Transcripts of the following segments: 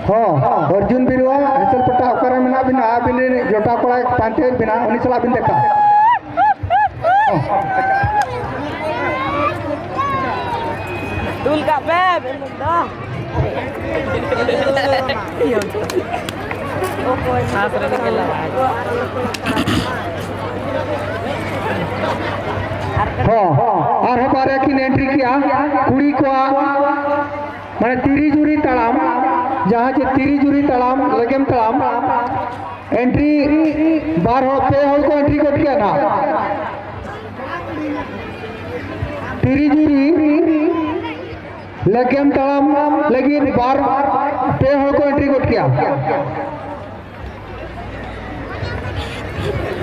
हाँ अर्जुन बिरुआ हेसल पट्टा ओकरा मेना बिना आबिन जोटा कोड़ा पांचे बिना उनी सला बिन देखा Dul ka beb, dah. Oh, koy सासरे में केला हाँ और हमारे की एंट्री किया कुड़ी को माने तीरी जुरी तलाम जहाँ जे तीरी जुरी तलाम लगेम तलाम एंट्री बार हो पे हो को एंट्री कोट किया ना तीरी जुरी लगेम तलाम लगी बार पे हो को एंट्री कोट किया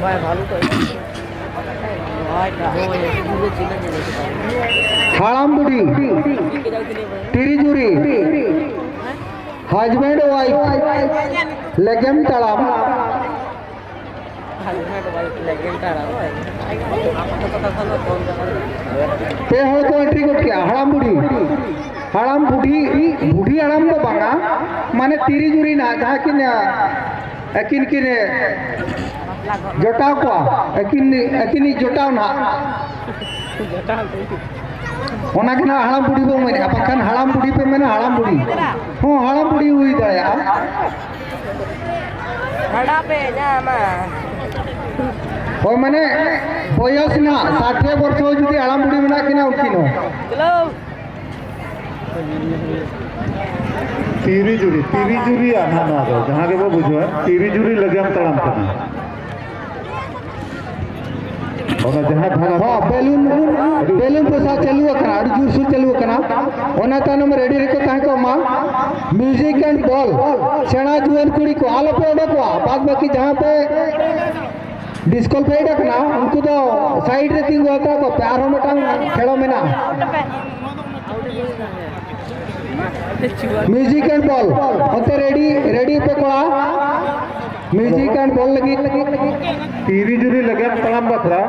भाई भालू तो हाड़ाम बुढ़ी तीरी जुरी हस्बैंड वाइफ लेगेम तलाम पे हो को एंट्री कोट किया हाड़ाम बुढ़ी बुढ़ी हाड़ाम तो बांगा माने तीरी जुरी ना जहाँ किन एकिन किन जोटाव को एकिन जोटाव ना ओना के ना हाड़ाम बुढ़ी बो मेने बखान हाड़ाम बुढ़ी पे मेने हाड़ाम बुढ़ी हाँ हाड़ाम बुढ़ी हुई दया हड़ा पे जा मा ओ माने बयस ना 60 वर्ष हो जुदी हाड़ाम बुढ़ी मेना किना उनकिनो चलो तीरी जुरी आना ना दो जहाँ के वो बुझो है तीरी जुरी लगे हम तड़म करना और जहाँ भागा हाँ बेलून पैसा चलू कना अड़ी जोर से चलू कना ओना तानम रेडी रखो ताहे को मा म्यूजिक एंड बॉल सेना जुएन कुड़ी को आलो पे ओडो को बाद बाकी जहाँ पे डिस्क्वालीफाइड कना उनको तो साइड रे तिंग होता को प्यार हो मटांग खेलो में ना म्यूजिक एंड बॉल होते रेडी पे को म्यूजिक एंड बॉल लगी तीरी जुरी लगे हम तड़म बथरा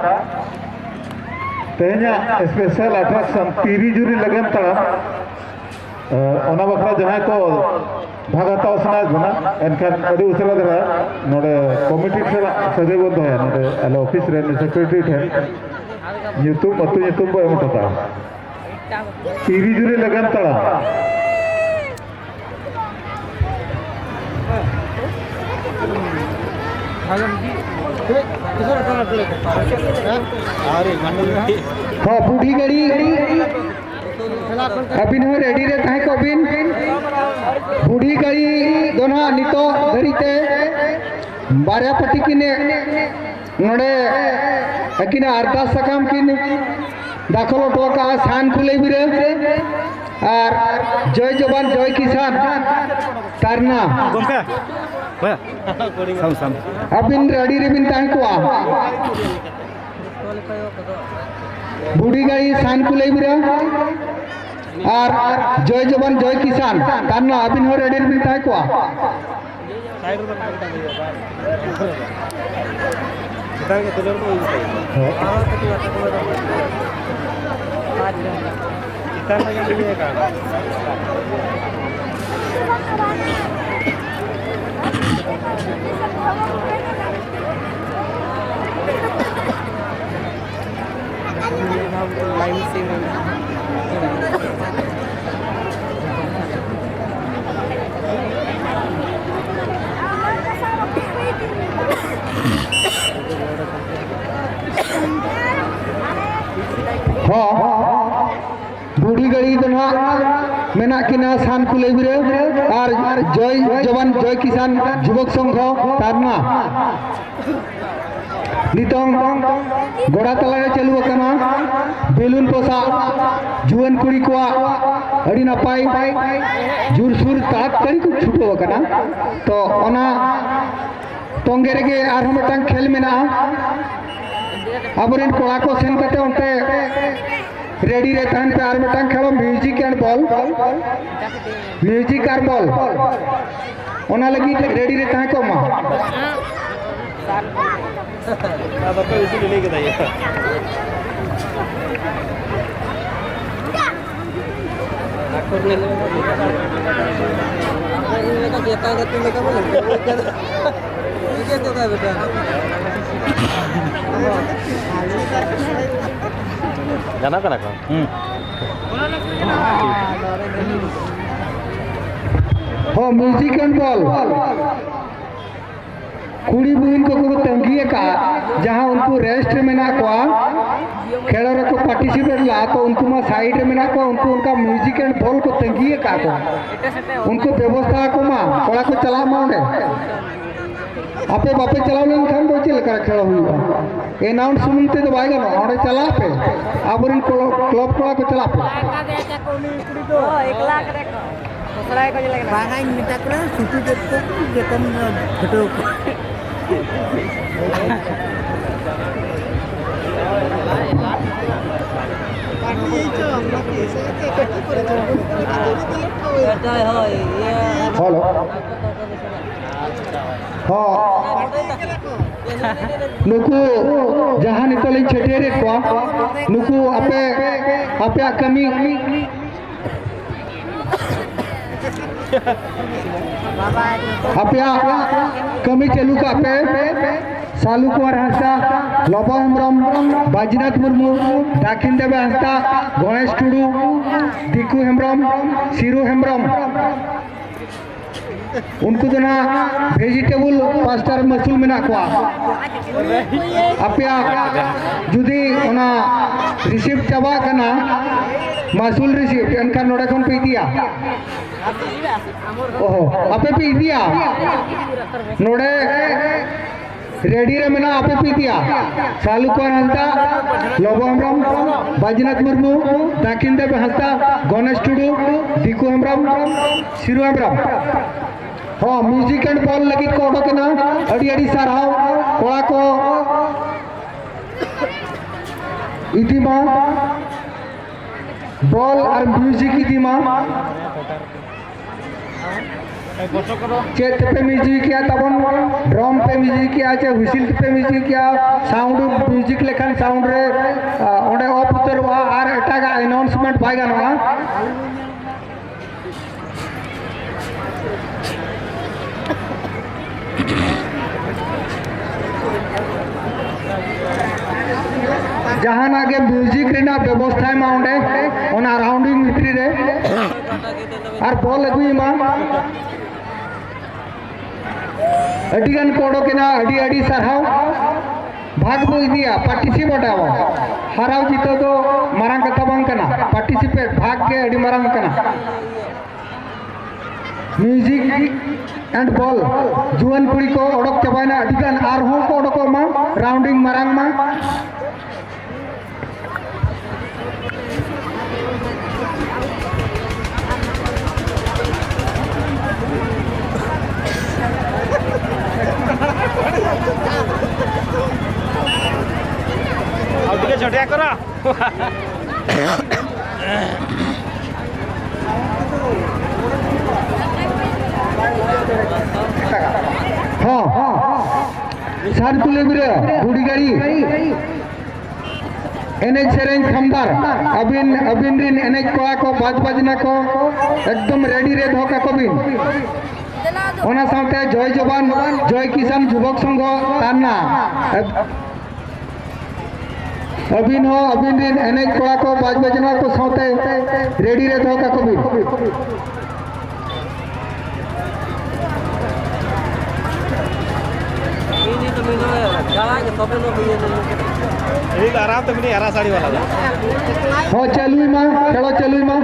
तेना स्पेशल अट्रैक्शन तीरी जुरी लगे हम तड़म ओना बखरा जहाँ को भागता उसना बना एनखान अड़ी उसला दरा नोडे कमिटी सदे बंद है नोडे अल ऑफिस रे सेक्रेटरी थे ᱧᱩᱛᱩᱢ अतु ᱧᱩᱛᱩम बो एम टका तीरी जुरी लगे हम तड़म हाँ बूढ़ी गाड़ी अबिन हो रेडी रे ताहे को अबिन बूढ़ी गाड़ी दोना नितो धरीते बारया पट्टी किने नोडे अकिने अरदास सकाम किने दाखल टोका सान खुले बिरे और जय जवान जय किसान तारना अबिन रेडी रे बिन ताहे को बूढ़ी गाड़ी सान खुले बिरे और जय जवान जय किसान तारना अबिन हो रेडी रे बिन ताहे को लाइन से हाँ बूढ़ी गाड़ी दोना मेना किना सान कुले बिरे और जय जवान जय किसान युवक संघ तारना नितोंग गोड़ा तला रे चलू कना बेलून पोसा जुवन कुड़ी को अड़ी नपाई जुर सुर ताक तरी को छुटो कना तो ओना तोंगे रे आर हम टांग खेल मेना अब कोड़ा को सेन करते उनते रेडी रे तहन पे are मिटांग Khelo music and ball music और बॉल ओना लगी रेडी रे तहन को मा अब तो इसी लेके जाइए जाना कना का हो म्यूजिक एंड बॉल कुड़ी बुहिन को तंगी का जहां उनको रेस्ट में ना को खेल को पार्टिसिपेट ला तो उनको मा साइड में ना को उनको उनका म्यूजिक एंड बॉल को तंगी का को उनको व्यवस्था को मा कोड़ा को चला माउंडे आपे बापे चलाव लेन खान को चल कर खेल हुई अनाउंस सुनते तो बाय गनो और चला पे आबरिन क्लब कोड़ा को चला पे 1 लाख रे दूसरा को लगे बागान मिटा कर छुट्टी देते वेतन फोटो हेलो हाँ नुकु जहाँ निकल छेटेरे को नुकु आपे आपे कमी आपया कमी चलू का पे सालू कुमार हांसदा लबा हेम्ब्रम बाजीनाथ मुर्मू दाखिन देवे हांसदा गणेश टुडू दिकू हेम्ब्रम सिरू हेम्ब्रम उनको जो ना वेजिटेबल पास्टर मसूल में ना कुआ आपया जुदी उना रिसीव चाबा कना मसूल रिसीव इनका नोड़ा कौन पे दिया ओहो आपे पे दिया नोड़े रेडी रे में ना आपे पे दिया सालू कौन हंसता लोबो हेम्ब्रम बाजीनाथ मुर्मू दाकिन देव हंसता गणेश टुडू दिकू हेम्ब्रम सिरू हेम्ब्रम हाँ म्यूजिक एंड बॉल लगी को ओडो ना अड़ी अड़ी साराव कोड़ा को इतिमा बॉल और म्यूजिक इतिमा चेत पे म्यूजिक किया तबन ड्रम पे म्यूजिक किया चे व्हिसिल पे म्यूजिक किया साउंड म्यूजिक लेखन साउंड रे ओडे ऑफ उतरवा और एटागा अनाउंसमेंट बाय गानवा जहां आगे म्यूजिक रेना व्यवस्था माउंडे ओना राउंडिंग मित्री रे और बॉल लगुई मा अडिगन कोडो केना अडी अडी सरहाव भाग बो दिया पार्टिसिपेट आवो हराव जीतो तो मारंग कथा बांग कना पार्टिसिपेट भाग के अडी मारंग कना म्यूजिक एंड बॉल जुआन कुड़ी को ओडक चबाना अडिगन आर हो को ओडको मा राउंडिंग मारंग मा छोटिया करो हाँ हाँ सार तुले बिरे बुढ़ी गाड़ी एनेज सेरेंज खमदार अबिन रिन एनेज कोआ को बाज बाजना को एकदम रेडी रे धोका कबिन ओना साथे जय जवान जय किसान युवक संघ ताना अबिन रिन एनेज कोआ को बाज बाजना को साथे रेडी रे धोका कबिन आराम तो मिली हरा साड़ी वाला हाँ चलुई माँ चलो चलुई माँ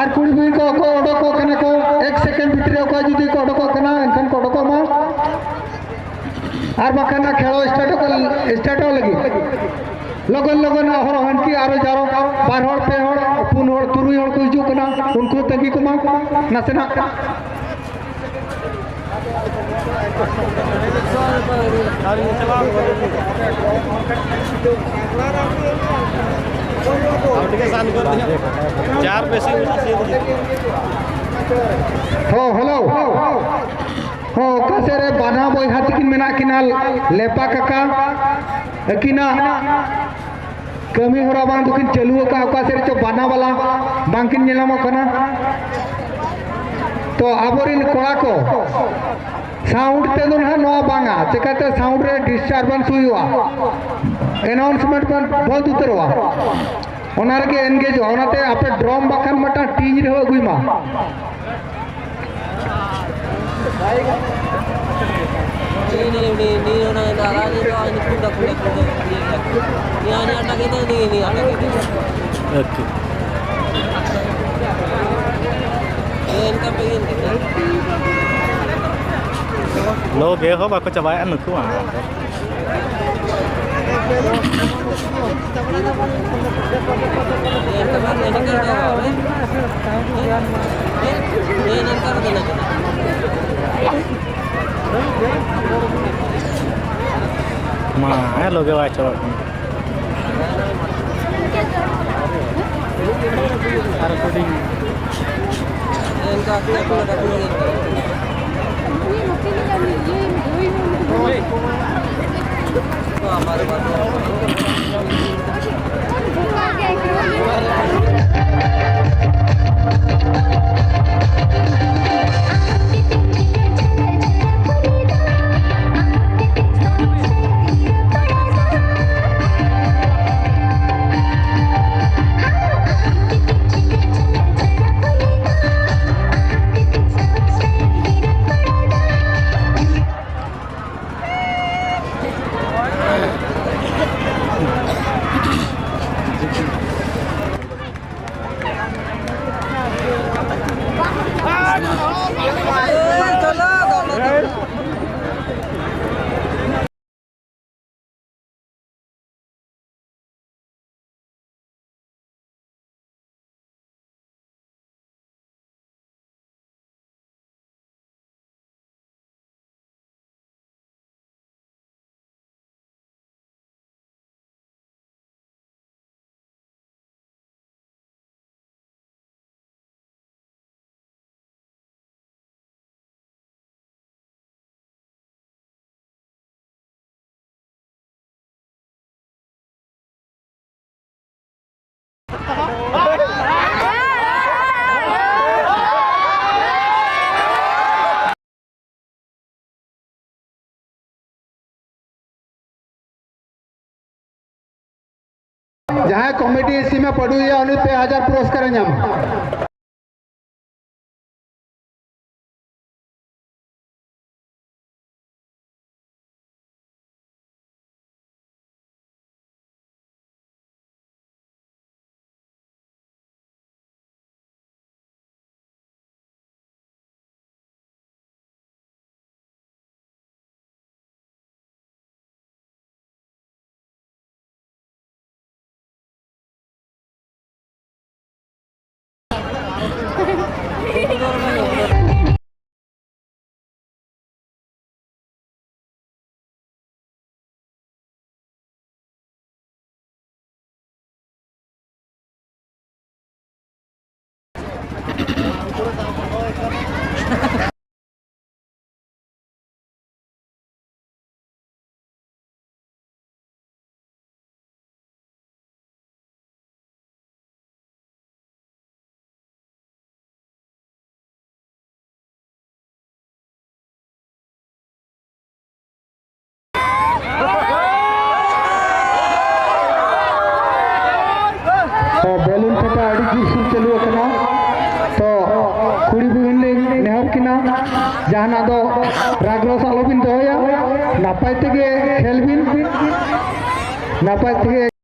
और कुड़ी बुई को ओडको कने को 1 सेकंड भितरे को जुदी को ओडको कना एनखन को ओडको माँ और बखाना खेलो स्टार्ट लगी लगन लगन हर हनकी आरो जारो बार हर पे हर पुन हर तुरुई हर को हिजू कना उनको तंगी को माँ नसेना चार पैसे हो हेलो हो कसे रे बाना बोई हाथ किन मेना किना लेपा काका किना कमी होरा बांग दुकिन चालू का ओका से चो बाना वाला बांकिन नेलामो कना तो आबोरिन कोड़ा को साउंड ते दो ना नोआ बांगा चिकाते साउंड रे डिस्टर्बेंस हुआ अनाउंसमेंट पर बहुत उतरवा ओना रे एंगेज ओनाते आपे ड्रम बाखान मटा टीज रे अगुई मा Lo ghế không bà có cho bái ăn được không ạ? Mà lo ghế vai cho जहाँ कॉमेडी इसी में पढ़ू या उन्हें 1000 पुरस्कार नाम बैलून फटा अड़ी जोर चलू करना तो कुड़ी बुन नेहर किना जहाना दो रागरस आलोबिन दोया नापाय तेगे खेल बिन नापाय तेगे